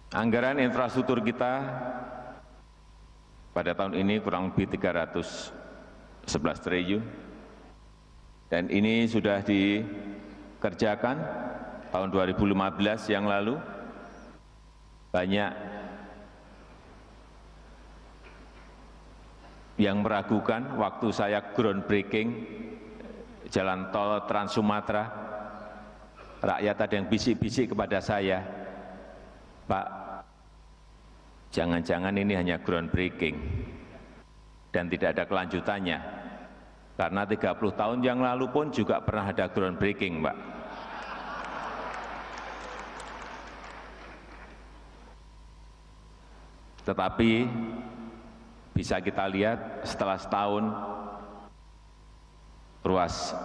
Anggaran infrastruktur kita pada tahun ini kurang lebih 311 triliun, dan ini sudah dikerjakan tahun 2015 yang lalu. Banyak yang meragukan waktu saya groundbreaking jalan tol Trans Sumatera, rakyat ada yang bisik-bisik kepada saya, Pak, jangan-jangan ini hanya groundbreaking dan tidak ada kelanjutannya, karena 30 tahun yang lalu pun juga pernah ada groundbreaking, Pak. Tetapi bisa kita lihat setelah setahun ruas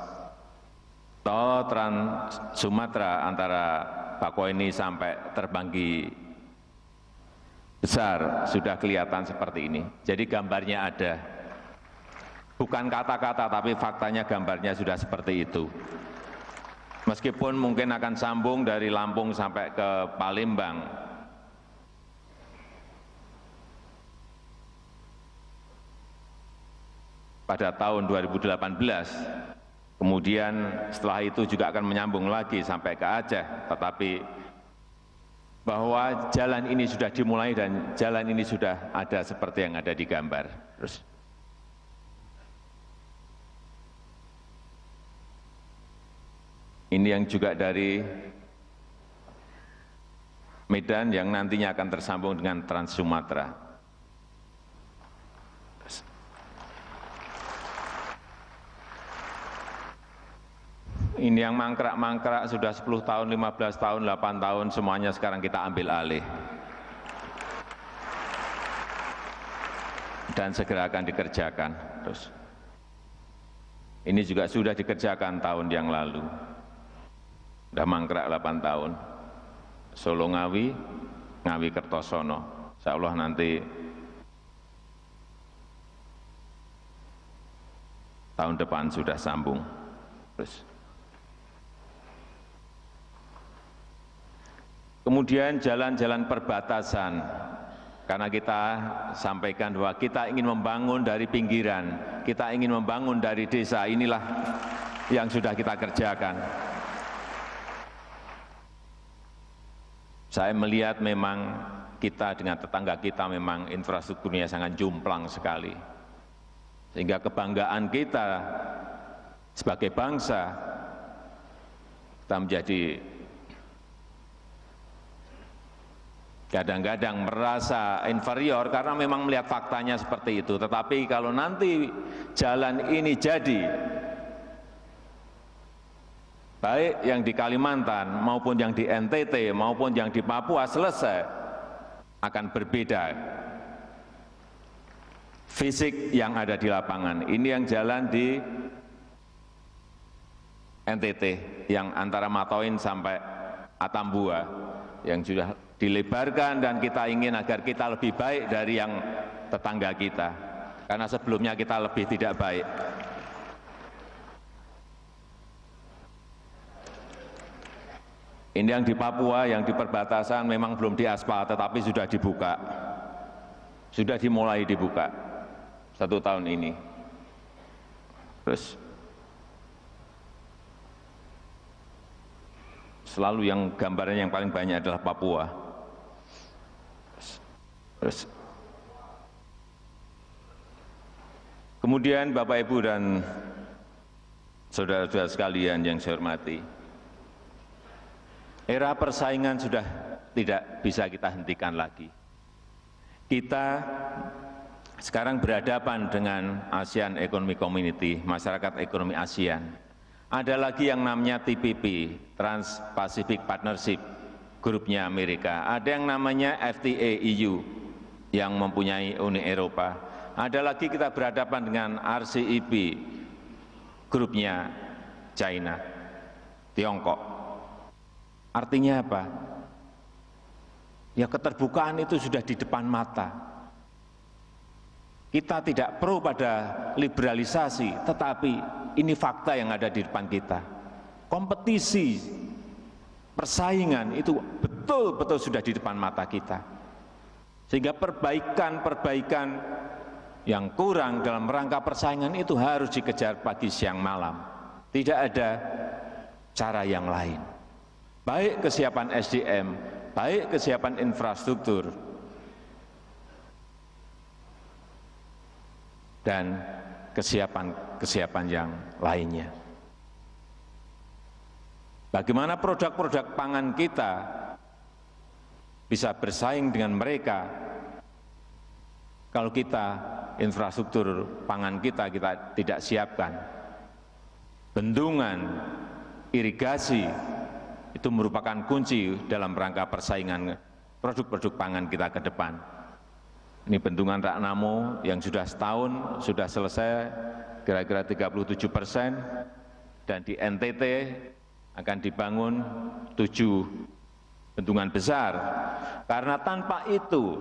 tol Trans Sumatera antara Bakauheni sampai Terbanggi Besar sudah kelihatan seperti ini. Jadi gambarnya ada, bukan kata-kata tapi faktanya, gambarnya sudah seperti itu. Meskipun mungkin akan sambung dari Lampung sampai ke Palembang, pada tahun 2018, kemudian setelah itu juga akan menyambung lagi sampai ke Aceh, tetapi bahwa jalan ini sudah dimulai dan jalan ini sudah ada seperti yang ada di gambar. Terus ini yang juga dari Medan yang nantinya akan tersambung dengan Trans Sumatera. Ini yang mangkrak-mangkrak sudah 10 tahun, 15 tahun, 8 tahun, semuanya sekarang kita ambil alih. Dan segera akan dikerjakan. Terus ini juga sudah dikerjakan tahun yang lalu. Sudah mangkrak 8 tahun. Solo Ngawi, Ngawi Kertosono. Insya Allah nanti tahun depan sudah sambung. Terus kemudian jalan-jalan perbatasan, karena kita sampaikan bahwa kita ingin membangun dari pinggiran, kita ingin membangun dari desa, inilah yang sudah kita kerjakan. Saya melihat memang kita dengan tetangga kita memang infrastrukturnya sangat jumplang sekali. Sehingga kebanggaan kita sebagai bangsa, kita menjadi kadang-kadang merasa inferior karena memang melihat faktanya seperti itu. Tetapi kalau nanti jalan ini jadi, baik yang di Kalimantan maupun yang di NTT maupun yang di Papua selesai, akan berbeda fisik yang ada di lapangan. Ini yang jalan di NTT yang antara Matoin sampai Atambua yang sudah dilebarkan, dan kita ingin agar kita lebih baik dari yang tetangga kita, karena sebelumnya kita lebih tidak baik. Ini yang di Papua, yang di perbatasan memang belum diaspal, tetapi sudah dibuka, sudah dimulai dibuka 1 tahun ini. Terus selalu yang gambarnya yang paling banyak adalah Papua. Terus kemudian Bapak Ibu dan saudara-saudara sekalian yang saya hormati, era persaingan sudah tidak bisa kita hentikan lagi. Kita sekarang berhadapan dengan ASEAN Economic Community, masyarakat ekonomi ASEAN. Ada lagi yang namanya TPP, Trans-Pacific Partnership, grupnya Amerika. Ada yang namanya FTA EU yang mempunyai Uni Eropa. Ada lagi kita berhadapan dengan RCEP, grupnya China, Tiongkok. Artinya apa? Ya keterbukaan itu sudah di depan mata. Kita tidak pro pada liberalisasi, tetapi ini fakta yang ada di depan kita. Kompetisi, persaingan itu betul betul-betul sudah di depan mata kita. Sehingga perbaikan-perbaikan yang kurang dalam rangka persaingan itu harus dikejar pagi siang malam. Tidak ada cara yang lain. Baik kesiapan SDM, baik kesiapan infrastruktur, dan kesiapan yang lainnya. Bagaimana produk-produk pangan kita bisa bersaing dengan mereka kalau kita infrastruktur pangan kita tidak siapkan. Bendungan, irigasi itu merupakan kunci dalam rangka persaingan produk-produk pangan kita ke depan. Ini bendungan Raknamo yang sudah setahun sudah selesai kira-kira 37%, dan di NTT akan dibangun 7 bendungan besar. Karena tanpa itu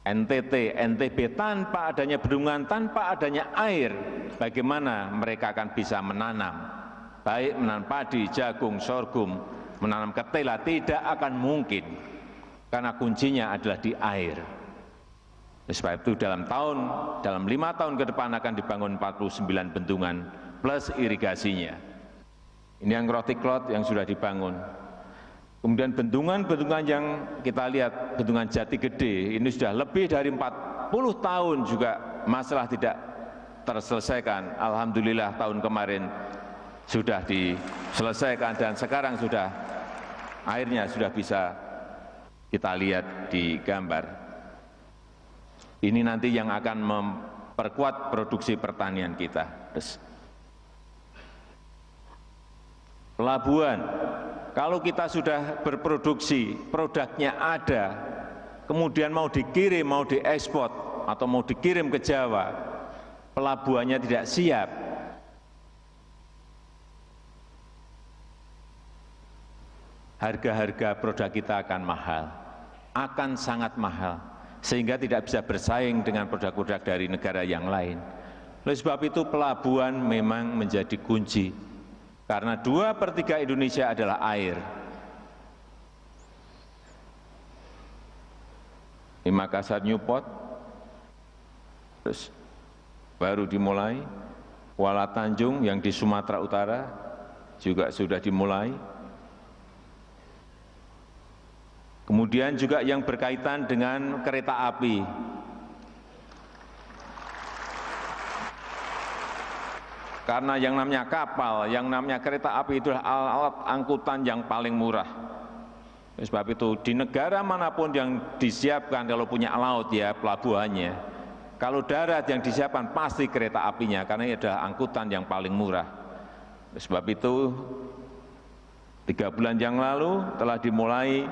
NTT, NTB tanpa adanya bendungan, tanpa adanya air, bagaimana mereka akan bisa menanam? Baik menanam padi, jagung, sorghum, menanam ketela, tidak akan mungkin. Karena kuncinya adalah di air. Sebab itu dalam 5 tahun ke depan akan dibangun 49 bendungan plus irigasinya. Ini yang Rotiklot yang sudah dibangun. Kemudian bendungan-bendungan yang kita lihat, bendungan Jati Gede, ini sudah lebih dari 40 tahun juga masalah tidak terselesaikan. Alhamdulillah tahun kemarin sudah diselesaikan dan sekarang sudah airnya sudah bisa kita lihat di gambar. Ini nanti yang akan memperkuat produksi pertanian kita. Pelabuhan, kalau kita sudah berproduksi, produknya ada, kemudian mau dikirim, mau diekspor, atau mau dikirim ke Jawa, pelabuhannya tidak siap, harga-harga produk kita akan mahal, akan sangat mahal, sehingga tidak bisa bersaing dengan produk-produk dari negara yang lain. Oleh sebab itu pelabuhan memang menjadi kunci. Karena 2/3 Indonesia adalah air. Di Makassar Newport, terus baru dimulai, Kuala Tanjung yang di Sumatera Utara juga sudah dimulai. Kemudian juga yang berkaitan dengan kereta api. Karena yang namanya kapal, yang namanya kereta api itu adalah alat angkutan yang paling murah. Sebab itu di negara manapun yang disiapkan, kalau punya laut ya pelabuhannya. Kalau darat yang disiapkan pasti kereta apinya, karena ini adalah angkutan yang paling murah. Sebab itu 3 bulan yang lalu telah dimulai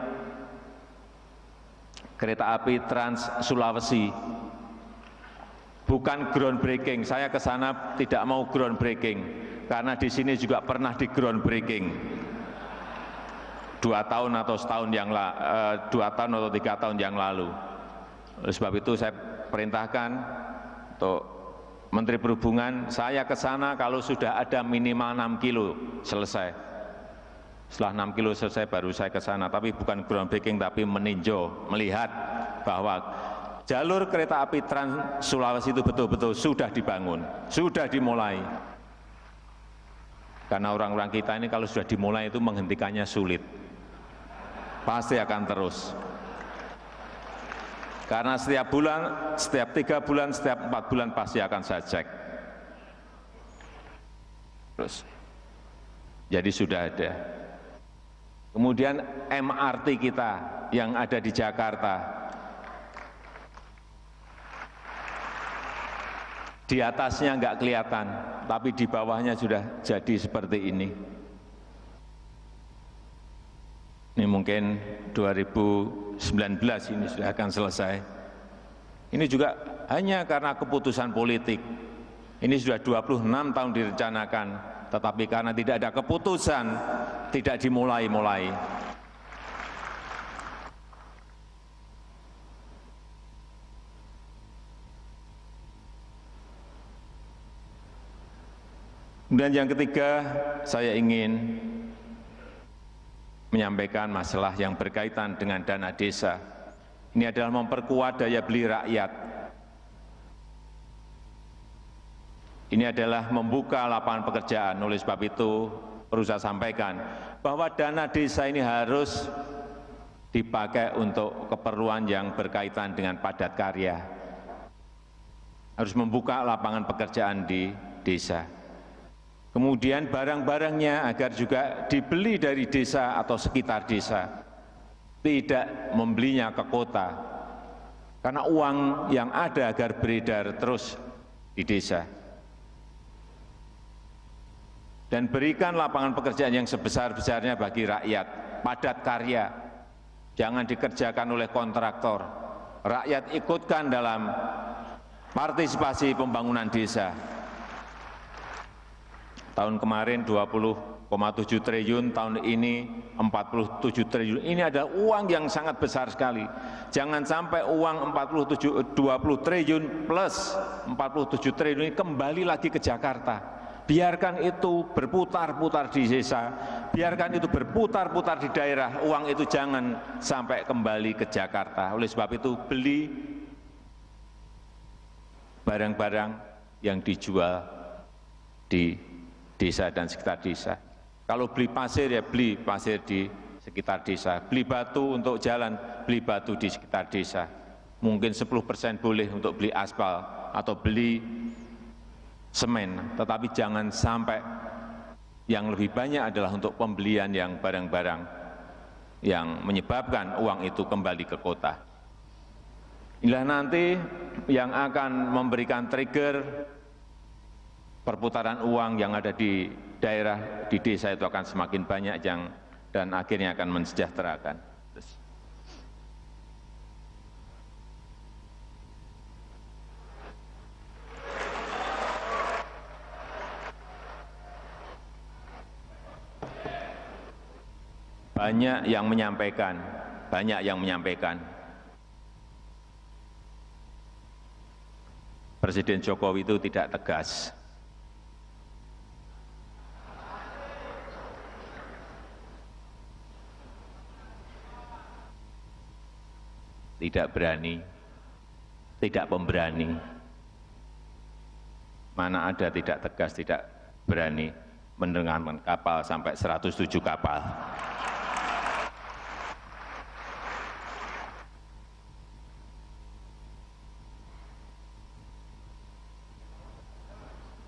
kereta api Trans Sulawesi. Bukan groundbreaking, saya ke sana tidak mau groundbreaking, karena di sini juga pernah di groundbreaking 2 tahun atau 2 tahun atau 3 tahun yang lalu. Oleh sebab itu saya perintahkan untuk Menteri Perhubungan, saya ke sana kalau sudah ada minimal 6 kilo selesai. Setelah 6 kilo selesai baru saya ke sana, tapi bukan groundbreaking, tapi meninjau, melihat bahwa jalur kereta api Trans Sulawesi itu betul-betul sudah dibangun, sudah dimulai. Karena orang-orang kita ini kalau sudah dimulai itu menghentikannya sulit. Pasti akan terus. Karena setiap bulan, setiap 3 bulan, setiap 4 bulan pasti akan saya cek. Terus. Jadi sudah ada. Kemudian MRT kita yang ada di Jakarta, di atasnya enggak kelihatan, tapi di bawahnya sudah jadi seperti ini. Ini mungkin 2019 ini sudah akan selesai. Ini juga hanya karena keputusan politik. Ini sudah 26 tahun direncanakan, tetapi karena tidak ada keputusan, tidak dimulai-mulai. Kemudian yang ketiga, saya ingin menyampaikan masalah yang berkaitan dengan dana desa. Ini adalah memperkuat daya beli rakyat. Ini adalah membuka lapangan pekerjaan. Oleh sebab itu, perlu saya sampaikan bahwa dana desa ini harus dipakai untuk keperluan yang berkaitan dengan padat karya. Harus membuka lapangan pekerjaan di desa. Kemudian barang-barangnya agar juga dibeli dari desa atau sekitar desa. Tidak membelinya ke kota. Karena uang yang ada agar beredar terus di desa. Dan berikan lapangan pekerjaan yang sebesar-besarnya bagi rakyat, padat karya, jangan dikerjakan oleh kontraktor. Rakyat ikutkan dalam partisipasi pembangunan desa. Tahun kemarin 20,7 triliun, tahun ini 47 triliun. Ini adalah uang yang sangat besar sekali. Jangan sampai uang 20 triliun plus 47 triliun ini kembali lagi ke Jakarta. Biarkan itu berputar-putar di desa, biarkan itu berputar-putar di daerah, uang itu jangan sampai kembali ke Jakarta. Oleh sebab itu beli barang-barang yang dijual di desa dan sekitar desa. Kalau beli pasir ya beli pasir di sekitar desa, beli batu untuk jalan, beli batu di sekitar desa. Mungkin 10% boleh untuk beli aspal atau beli semen, tetapi jangan sampai yang lebih banyak adalah untuk pembelian yang barang-barang yang menyebabkan uang itu kembali ke kota. Inilah nanti yang akan memberikan trigger perputaran uang yang ada di daerah, di desa itu akan semakin banyak dan akhirnya akan mensejahterakan. Banyak yang menyampaikan, Presiden Jokowi itu tidak tegas. Tidak berani, tidak pemberani. Mana ada tidak tegas, tidak berani menenggelamkan kapal sampai 107 kapal.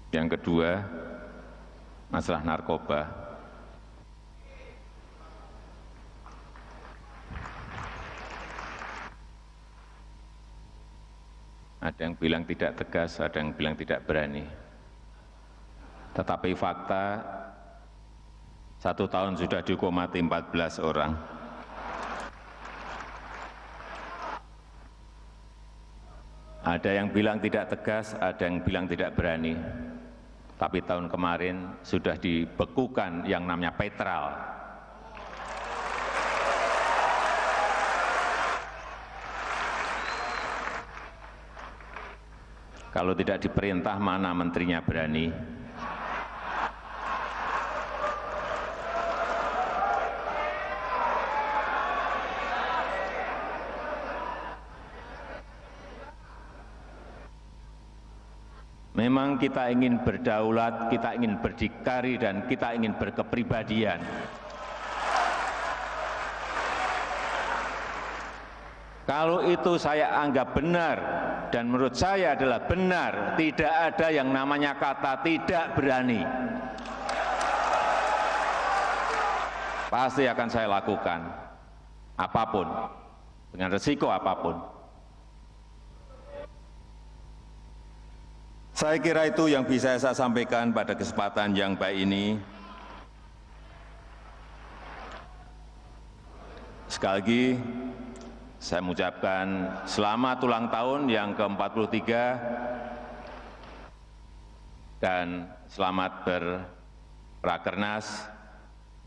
Yang kedua, masalah narkoba. Ada yang bilang tidak tegas, ada yang bilang tidak berani. Tetapi fakta, 1 tahun sudah dihukum mati 14 orang. Ada yang bilang tidak tegas, ada yang bilang tidak berani. Tapi tahun kemarin sudah dibekukan yang namanya Petral. Kalau tidak diperintah, mana menterinya berani? Memang kita ingin berdaulat, kita ingin berdikari, dan kita ingin berkepribadian. Kalau itu saya anggap benar, dan menurut saya adalah benar, tidak ada yang namanya kata tidak berani. Pasti akan saya lakukan, apapun, dengan resiko apapun. Saya kira itu yang bisa saya sampaikan pada kesempatan yang baik ini. Sekali lagi, saya mengucapkan selamat ulang tahun yang ke-43 dan selamat berrakernas.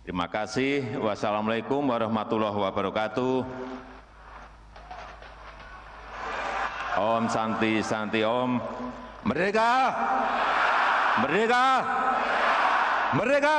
Terima kasih. Wassalamualaikum warahmatullahi wabarakatuh. Om Santi Santi Om. Merdeka! Merdeka! Merdeka!